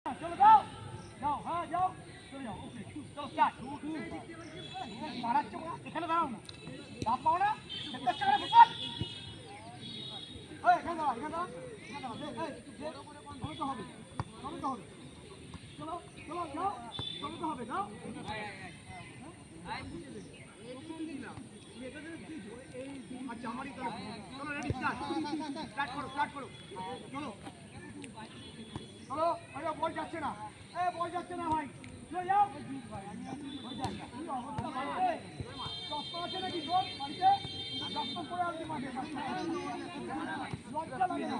चलो जाओ जाओ हाँ जाओ चलो जाओ ओके चलो स्टार्ट महाराज चलो এখানে দাঁড়াও না চাপ পাও না একটা চারে ফুটবল এই এখানে দাঁড়াও এখানে দাঁড়াও এই চলো তো হবে চলো চলো যাও চলো তো হবে যাও আচ্ছা আমারই চলো চলো রেডি স্টার্ট করো চলো চলো আরে বল যাচ্ছে না বল যাচ্ছে না ভাই চলে যাও চপ্পল আছে নাকি গোল বাড়িতে চপ্পল করে আসবে মাঠে লজ্জা লাগে না